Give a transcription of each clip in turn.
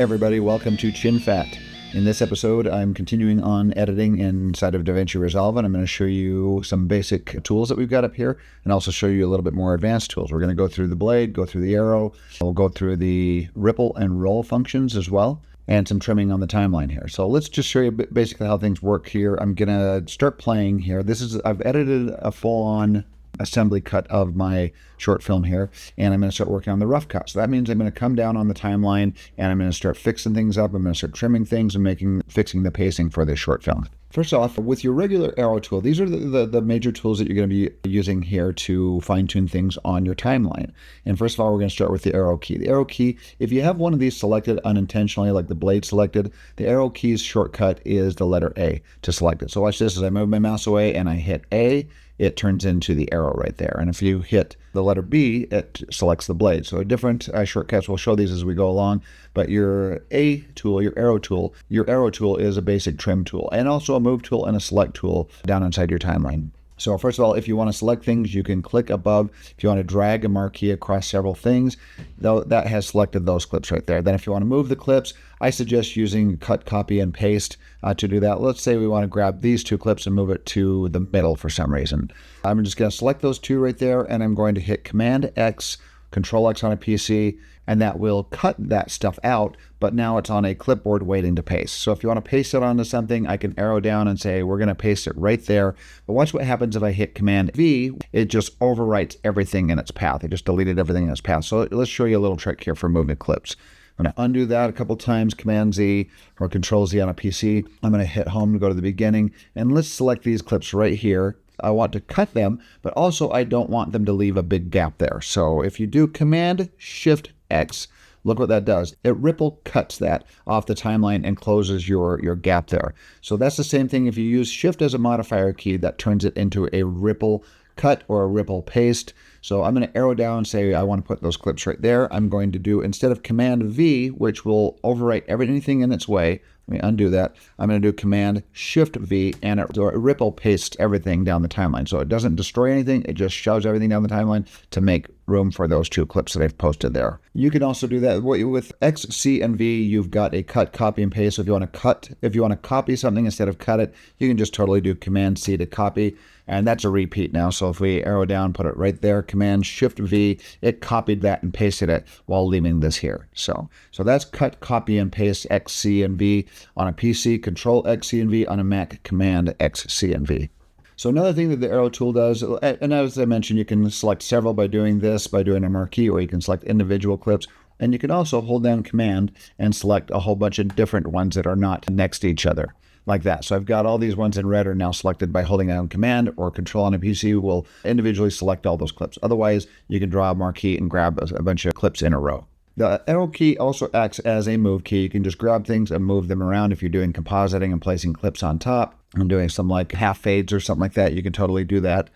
Everybody, welcome to Chin Fat. In this episode, I'm continuing on editing inside of Davinci Resolve, and I'm going to show you some basic tools that we've got up here, and also show you a little bit more advanced tools. We're going to go through the blade, go through the arrow, we'll go through the ripple and roll functions as well, and some trimming on the timeline here. So let's just show you basically how things work here. I'm going to start playing here. I've edited a full-on assembly cut of my short film here, and I'm going to start working on the rough cut. So that means I'm going to come down on the timeline and I'm going to start fixing things up. I'm going to start trimming things and fixing the pacing for this short film. First off, with your regular arrow tool, these are the major tools that you're going to be using here to fine-tune things on your timeline. And first of all, we're going to start with the arrow key. The arrow key, if you have one of these selected unintentionally, like the blade selected, the arrow key's shortcut is the letter A to select it. So watch this. As I move my mouse away and I hit A, it turns into the arrow right there. And if you hit the letter B, it selects the blade. So different shortcuts, we'll show these as we go along. But your A tool, your arrow tool is a basic trim tool, and also a move tool and a select tool down inside your timeline. So first of all, if you want to select things, you can click above. If you want to drag a marquee across several things, though, that has selected those clips right there. Then if you want to move the clips, I suggest using cut, copy, and paste to do that. Let's say we want to grab these two clips and move it to the middle for some reason. I'm just going to select those two right there, and I'm going to hit Command X, Control X on a PC, and that will cut that stuff out, but now it's on a clipboard waiting to paste. So if you want to paste it onto something, I can arrow down and say, we're going to paste it right there. But watch what happens if I hit Command V, it just overwrites everything in its path. It just deleted everything in its path. So let's show you a little trick here for moving clips. I'm going to undo that a couple times, Command Z or Control Z on a PC. I'm going to hit home to go to the beginning, and let's select these clips right here. I want to cut them, but also I don't want them to leave a big gap there. So if you do Command Shift X, look what that does. It ripple cuts that off the timeline and closes your gap there. So that's the same thing if you use Shift as a modifier key, that turns it into a ripple cut or a ripple paste. So I'm going to arrow down and say I want to put those clips right there. I'm going to do, instead of Command V, which will overwrite anything in its way, let me undo that. I'm going to do Command Shift V, and it ripple pastes everything down the timeline. So it doesn't destroy anything, it just shoves everything down the timeline to make room for those two clips that I've posted there. You can also do that with X, C, and V. You've got a cut, copy, and paste. So if you want to copy something instead of cut it, you can just totally do Command C to copy. And that's a repeat now. So if we arrow down, put it right there, Command Shift V, it copied that and pasted it while leaving this here. So that's cut, copy, and paste X, C, and V on a PC, Control X, C, and V on a Mac, Command X, C, and V. So another thing that the arrow tool does, and as I mentioned, you can select several by doing a marquee, or you can select individual clips. And you can also hold down Command and select a whole bunch of different ones that are not next to each other, like that. So I've got all these ones in red are now selected by holding down Command, or Control on a PC will individually select all those clips. Otherwise, you can draw a marquee and grab a bunch of clips in a row. The arrow key also acts as a move key. You can just grab things and move them around. If you're doing compositing and placing clips on top, I'm doing some like half fades or something like that, you can totally do that.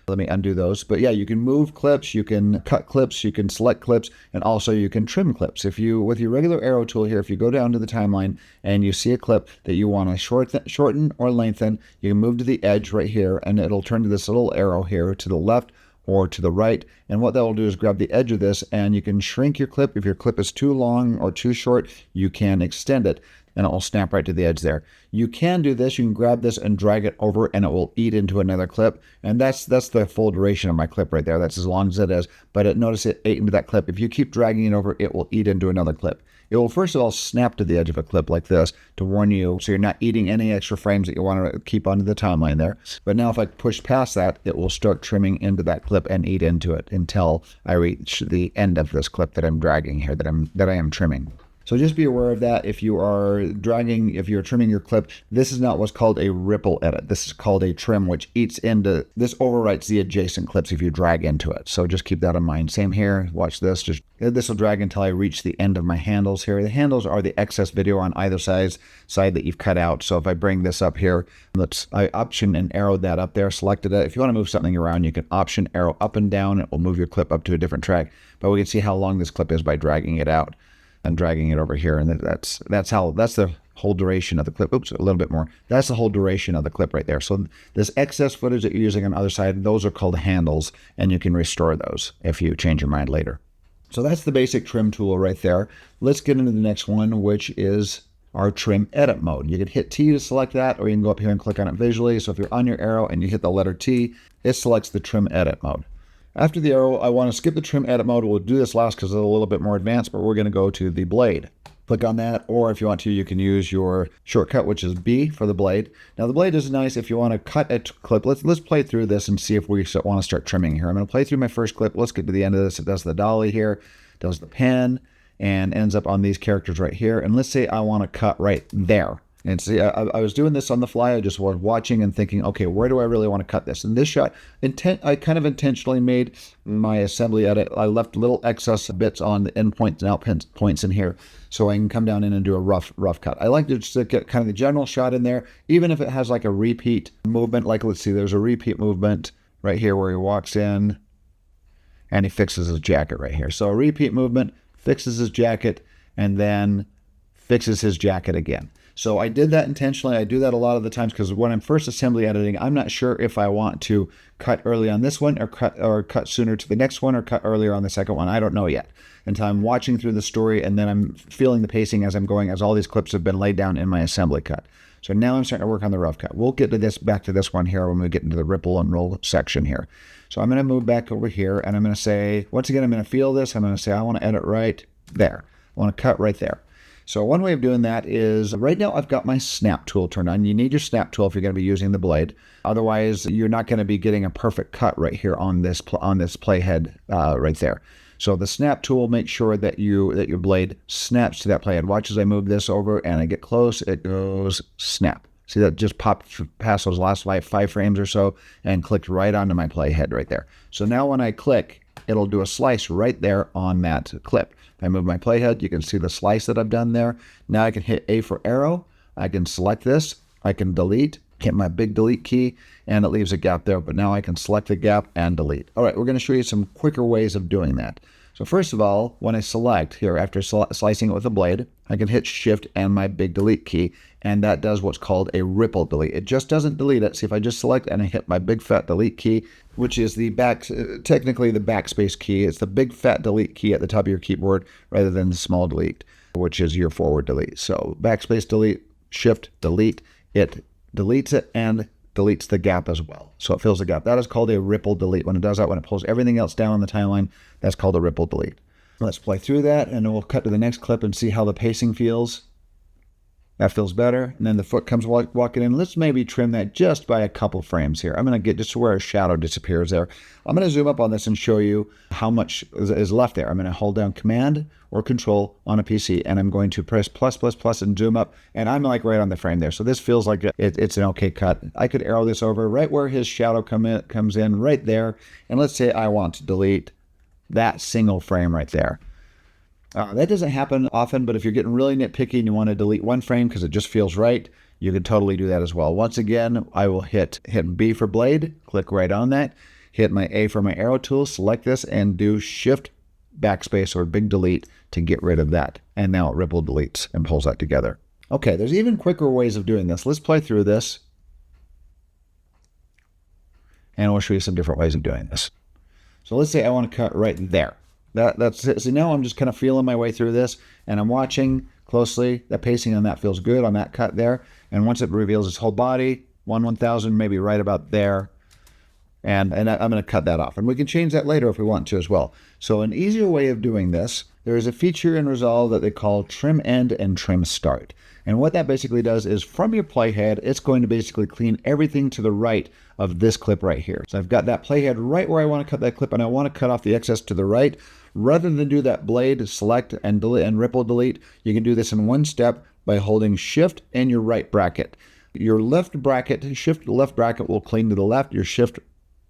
Let me undo those. But yeah, you can move clips, you can cut clips, you can select clips, and also you can trim clips. With your regular arrow tool here, if you go down to the timeline and you see a clip that you want to shorten or lengthen, you can move to the edge right here, and it'll turn to this little arrow here to the left or to the right. And what that will do is grab the edge of this, and you can shrink your clip. If your clip is too long or too short, you can extend it, and it will snap right to the edge there. You can do this. You can grab this and drag it over, and it will eat into another clip. And that's the full duration of my clip right there. That's as long as it is. But notice it ate into that clip. If you keep dragging it over, it will eat into another clip. It will first of all snap to the edge of a clip like this to warn you, so you're not eating any extra frames that you want to keep onto the timeline there. But now if I push past that, it will start trimming into that clip and eat into it until I reach the end of this clip that I'm dragging here, that I am trimming. So just be aware of that. If you're trimming your clip, this is not what's called a ripple edit. This is called a trim, which this overwrites the adjacent clips if you drag into it. So just keep that in mind. Same here, watch this. This will drag until I reach the end of my handles here. The handles are the excess video on either side that you've cut out. So if I bring this up here, I option and arrowed that up there, selected it. If you want to move something around, you can option arrow up and down. It will move your clip up to a different track. But we can see how long this clip is by dragging it out and dragging it over here, and that's the whole duration of the clip. Oops, a little bit more. That's the whole duration of the clip right there. So this excess footage that you're using on the other side, those are called handles, and you can restore those if you change your mind later. So that's the basic trim tool right there. Let's get into the next one, which is our trim edit mode. You can hit T to select that, or you can go up here and click on it visually. So if you're on your arrow and you hit the letter T, it selects the trim edit mode. After the arrow, I want to skip the trim edit mode. We'll do this last because it's a little bit more advanced, but we're going to go to the blade. Click on that, or if you want to, you can use your shortcut, which is B for the blade. Now the blade is nice if you want to cut a clip. Let's play through this and see if we want to start trimming here. I'm going to play through my first clip. Let's get to the end of this. It does the dolly here, does the pen, and ends up on these characters right here. And let's say I want to cut right there. And see, I was doing this on the fly. I just was watching and thinking, okay, where do I really want to cut this? In this shot, I kind of intentionally made my assembly edit. I left little excess bits on the end points and out points in here, so I can come down in and do a rough cut. I like to just get kind of the general shot in there, even if it has like a repeat movement. Like, let's see, there's a repeat movement right here where he walks in and he fixes his jacket right here. So a repeat movement, fixes his jacket, and then fixes his jacket again. So I did that intentionally. I do that a lot of the times because when I'm first assembly editing, I'm not sure if I want to cut early on this one or cut sooner to the next one or cut earlier on the second one. I don't know yet until I'm watching through the story, and then I'm feeling the pacing as I'm going, as all these clips have been laid down in my assembly cut. So now I'm starting to work on the rough cut. We'll get to this, back to this one here when we get into the ripple and roll section here. So I'm going to move back over here, and I'm going to say, once again, I'm going to feel this. I'm going to say I want to edit right there. I want to cut right there. So one way of doing that is, right now I've got my snap tool turned on. You need your snap tool if you're going to be using the blade. Otherwise, you're not going to be getting a perfect cut right here on this playhead right there. So the snap tool makes sure that your blade snaps to that playhead. Watch as I move this over and I get close, it goes snap. See, that just popped past those last five frames or so and clicked right onto my playhead right there. So now when I click, it'll do a slice right there on that clip. If I move my playhead, you can see the slice that I've done there. Now I can hit A for arrow. I can select this. I can delete, hit my big delete key, and it leaves a gap there. But now I can select the gap and delete. All right, we're going to show you some quicker ways of doing that. So first of all, when I select here, after slicing it with a blade, I can hit Shift and my big delete key, and that does what's called a ripple delete. It just doesn't delete it. See, if I just select and I hit my big fat delete key, which is technically the backspace key. It's the big fat delete key at the top of your keyboard rather than the small delete, which is your forward delete. So backspace delete, Shift delete, it deletes it and deletes the gap as well. So it fills the gap. That is called a ripple delete. When it does that, when it pulls everything else down on the timeline, that's called a ripple delete. Let's play through that, and then we'll cut to the next clip and see how the pacing feels. That feels better. And then the foot comes walking in. Let's maybe trim that just by a couple frames here. I'm going to get just to where a shadow disappears there. I'm going to zoom up on this and show you how much is left there. I'm going to hold down Command or Control on a PC, and I'm going to press plus and zoom up, and I'm like right on the frame there. So this feels like it's an okay cut. I could arrow this over right where his shadow comes in right there. And let's say I want to delete that single frame right there. That doesn't happen often, but if you're getting really nitpicky and you want to delete one frame because it just feels right, you can totally do that as well. Once again, I will hit B for blade, click right on that, hit my A for my arrow tool, select this, and do Shift, backspace, or big delete to get rid of that. And now it ripple deletes and pulls that together. Okay, there's even quicker ways of doing this. Let's play through this, and we'll show you some different ways of doing this. So let's say I want to cut right there. That's it. So now I'm just kind of feeling my way through this, and I'm watching closely. The pacing on that feels good on that cut there. And once it reveals his whole body, 1/1000, maybe right about there. And I'm going to cut that off. And we can change that later if we want to as well. So an easier way of doing this, there is a feature in Resolve that they call Trim End and Trim Start. And what that basically does is from your playhead, it's going to basically clean everything to the right of this clip right here. So I've got that playhead right where I want to cut that clip, and I want to cut off the excess to the right. Rather than do that blade, select and delete and ripple delete, you can do this in one step by holding Shift and your right bracket. Your left bracket, Shift left bracket will clean to the left. Your Shift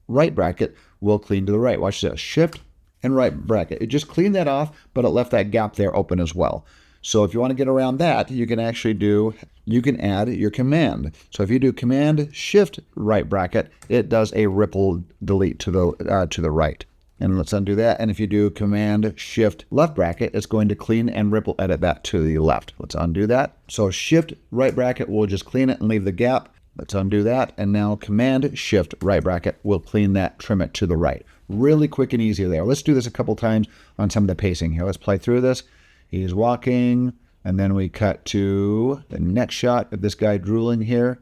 right bracket will clean to the right. Watch this, Shift and right bracket. It just cleaned that off, but it left that gap there open as well. So if you want to get around that, you can add your Command. So if you do Command Shift right bracket, it does a ripple delete to the right. And let's undo that. And if you do Command Shift left bracket, it's going to clean and ripple edit that to the left. Let's undo that. So Shift right bracket will just clean it and leave the gap. Let's undo that. And now Command Shift right bracket will clean that, trim it to the right. Really quick and easy there. Let's do this a couple times on some of the pacing here. Let's play through this. He's walking, and then we cut to the next shot of this guy drooling here.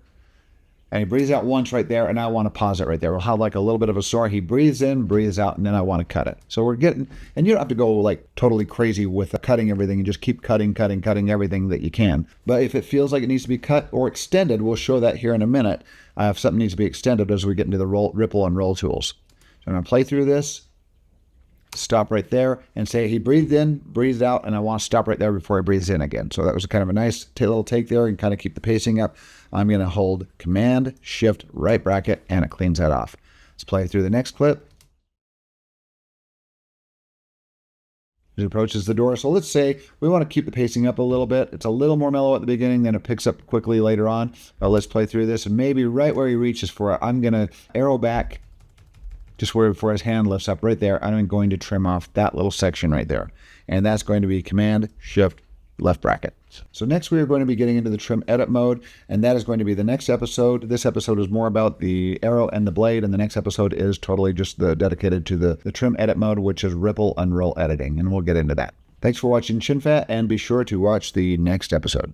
And he breathes out once right there, and I want to pause it right there. We'll have like a little bit of a soar. He breathes in, breathes out, and then I want to cut it. So we're getting, and you don't have to go like totally crazy with cutting everything. You just keep cutting everything that you can. But if it feels like it needs to be cut or extended, we'll show that here in a minute. If something needs to be extended as we get into the ripple and roll tools. So I'm going to play through this, stop right there, and say he breathed in, breathed out, and I want to stop right there before he breathes in again. So that was kind of a nice little take there and kind of keep the pacing up. I'm going to hold Command Shift right bracket, and it cleans that off. Let's play through the next clip. It approaches the door. So let's say we want to keep the pacing up a little bit. It's a little more mellow at the beginning, then it picks up quickly later on. Let's play through this, and maybe right where he reaches for it, I'm going to arrow back just where before his hand lifts up right there. I'm going to trim off that little section right there. And that's going to be Command Shift left bracket. So next we are going to be getting into the trim edit mode, and that is going to be the next episode. This episode is more about the arrow and the blade, and the next episode is totally just dedicated to the trim edit mode, which is ripple and roll editing, and we'll get into that. Thanks for watching ShinFat, and be sure to watch the next episode.